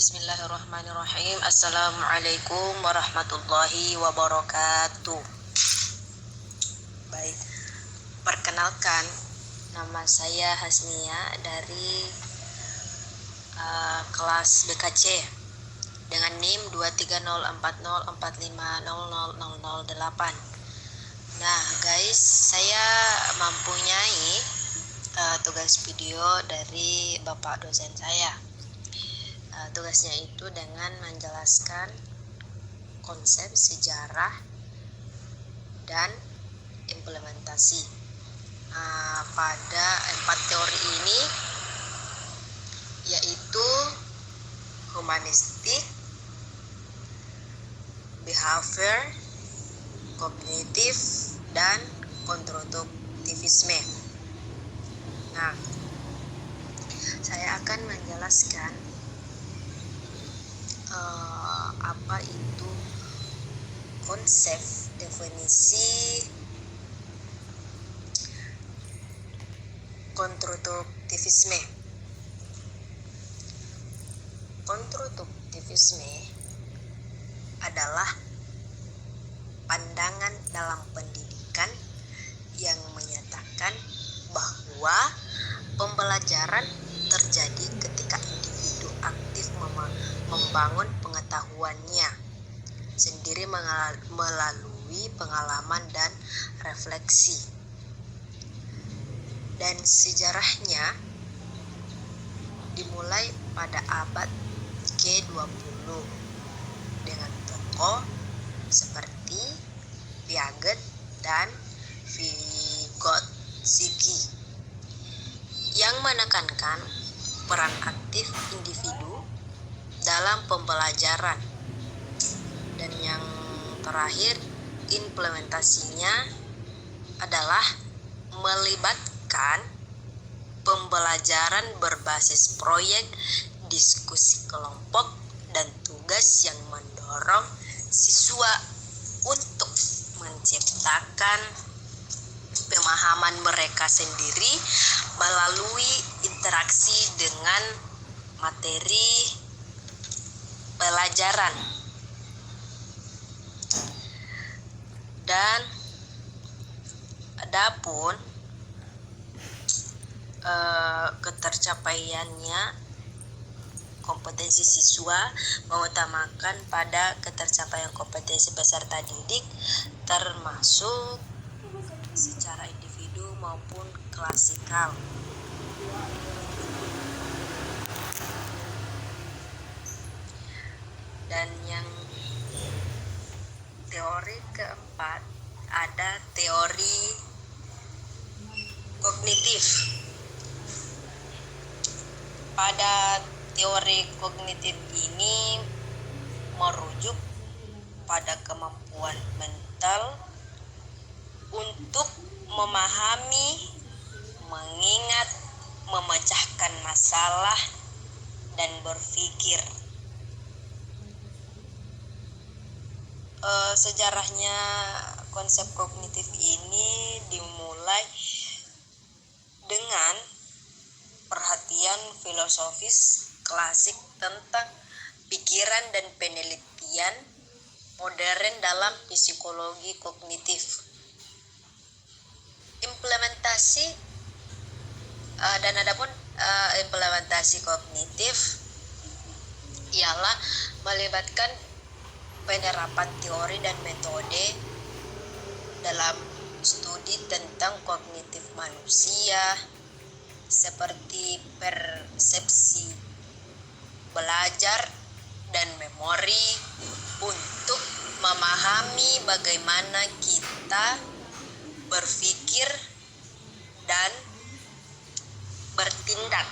Bismillahirrahmanirrahim. Assalamualaikum warahmatullahi wabarakatuh. Baik, perkenalkan, nama saya Hasnia dari kelas BKC dengan NIM 23040450008. Nah guys, saya mempunyai tugas video dari bapak dosen saya. Tugasnya itu dengan menjelaskan konsep, sejarah, dan implementasi. Pada 4 teori ini yaitu humanistik, behavior, kognitif, dan konstruktivisme. Nah, saya akan menjelaskan apa itu konsep, definisi konstruktivisme. Konstruktivisme adalah pandangan dalam pendidikan yang menyatakan bahwa pembelajaran terjadi ketika individu aktif membangun pengetahuannya sendiri melalui pengalaman dan refleksi. Dan sejarahnya dimulai pada abad ke-20 dengan tokoh seperti Piaget dan Vygotsky yang menekankan peran aktif individu dalam pembelajaran. Dan yang terakhir, implementasinya adalah melibatkan pembelajaran berbasis proyek, diskusi kelompok, dan tugas yang mendorong siswa untuk menciptakan pemahaman mereka sendiri melalui interaksi dengan materi pelajaran. Dan adapun ketercapaiannya, kompetensi siswa mengutamakan pada ketercapaian kompetensi peserta didik termasuk secara individu maupun klasikal. Dan yang teori keempat ada teori kognitif. Pada teori kognitif ini merujuk pada kemampuan mental untuk memahami, mengingat, memecahkan masalah, dan berpikir. Sejarahnya konsep kognitif ini dimulai dengan perhatian filosofis klasik tentang pikiran dan penelitian modern dalam psikologi kognitif. Implementasi kognitif ialah melibatkan penerapan teori dan metode dalam studi tentang kognitif manusia seperti persepsi, belajar, dan memori untuk memahami bagaimana kita berpikir dan bertindak.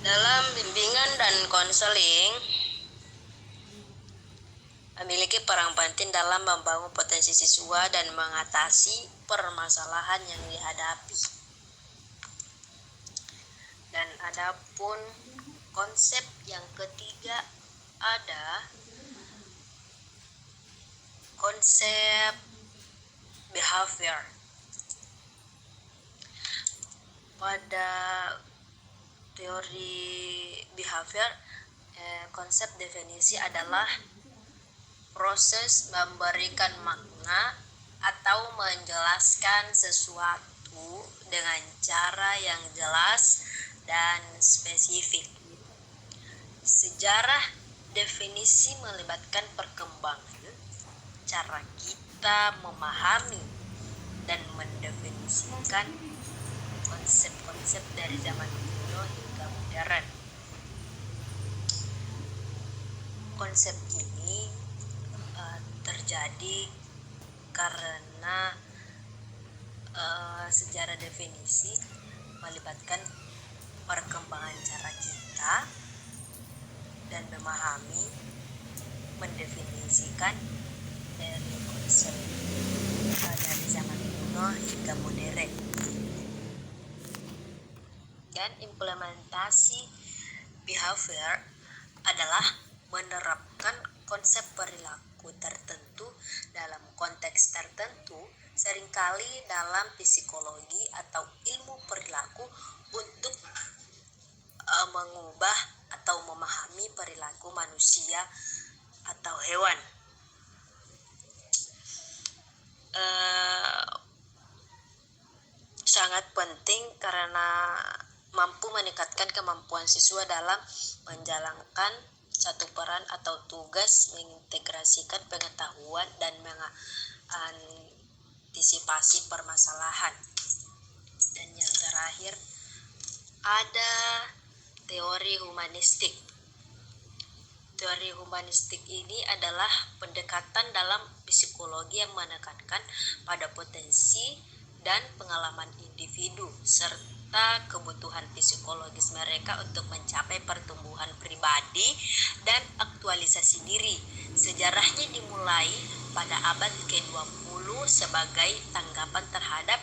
Dalam bimbingan dan konseling memiliki peran penting dalam membangun potensi siswa dan mengatasi permasalahan yang dihadapi. Dan adapun konsep yang ketiga ada konsep behavior. Pada teori behavior, konsep definisi adalah proses memberikan makna atau menjelaskan sesuatu dengan cara yang jelas dan spesifik. Sejarah definisi melibatkan perkembangan cara kita memahami dan mendefinisikan konsep-konsep dari zaman kuno hingga modern. Konsep ini terjadi karena sejarah definisi melibatkan perkembangan cara kita dan memahami, mendefinisikan dari konsep dari zaman kuno hingga modern. Dan implementasi behavior adalah menerapkan konsep perilaku tertentu dalam konteks tertentu, seringkali dalam psikologi atau ilmu perilaku, untuk mengubah atau memahami perilaku manusia atau hewan. Sangat penting karena mampu meningkatkan kemampuan siswa dalam menjalankan satu peran atau tugas, mengintegrasikan pengetahuan dan mengantisipasi permasalahan. Dan yang terakhir, ada teori humanistik. Teori humanistik ini adalah pendekatan dalam psikologi yang menekankan pada potensi dan pengalaman individu serta kebutuhan psikologis mereka untuk mencapai pertumbuhan pribadi dan aktualisasi diri. Sejarahnya dimulai pada abad ke-20 sebagai tanggapan terhadap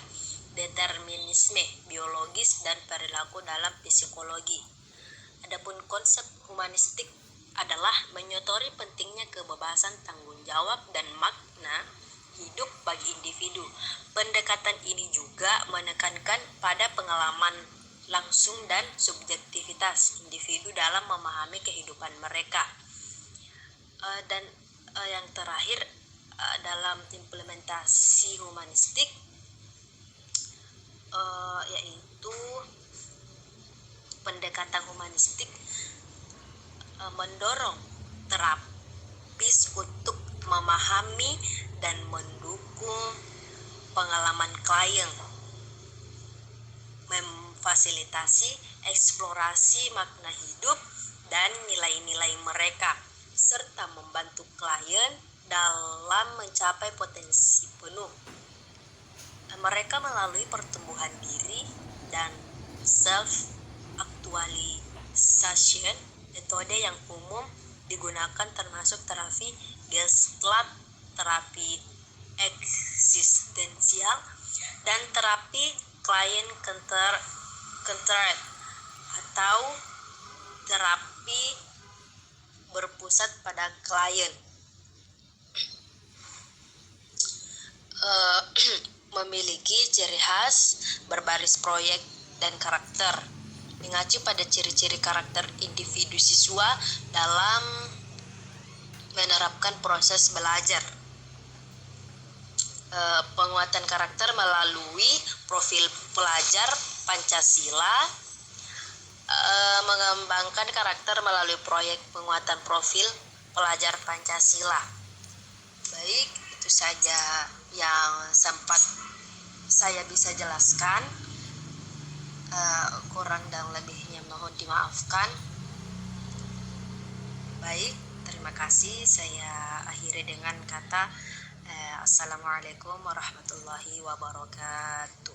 determinisme biologis dan perilaku dalam psikologi. Adapun konsep humanistik adalah menyotori pentingnya kebebasan, tanggung jawab, dan makna hidup bagi individu. Pendekatan ini juga menekankan pada pengalaman langsung dan subjektivitas individu dalam memahami kehidupan mereka. Dan yang terakhir, dalam implementasi humanistik yaitu pendekatan humanistik mendorong terapis untuk memahami dan mendukung pengalaman klien, memfasilitasi eksplorasi makna hidup dan nilai-nilai mereka, serta membantu klien dalam mencapai potensi penuh mereka melalui pertumbuhan diri dan self-actualization. Metode yang umum digunakan termasuk terapi Gestalt, terapi eksistensial, dan terapi client-centered atau terapi berpusat pada klien. Memiliki ciri khas berbaris proyek dan karakter, mengacu pada ciri-ciri karakter individu siswa dalam menerapkan proses belajar. Penguatan karakter melalui profil pelajar Pancasila, mengembangkan karakter melalui proyek penguatan profil pelajar Pancasila. Baik, itu saja yang sempat saya bisa jelaskan. Kurang dan lebihnya mohon dimaafkan. Baik, terima kasih. Saya akhiri dengan kata Assalamualaikum warahmatullahi wabarakatuh.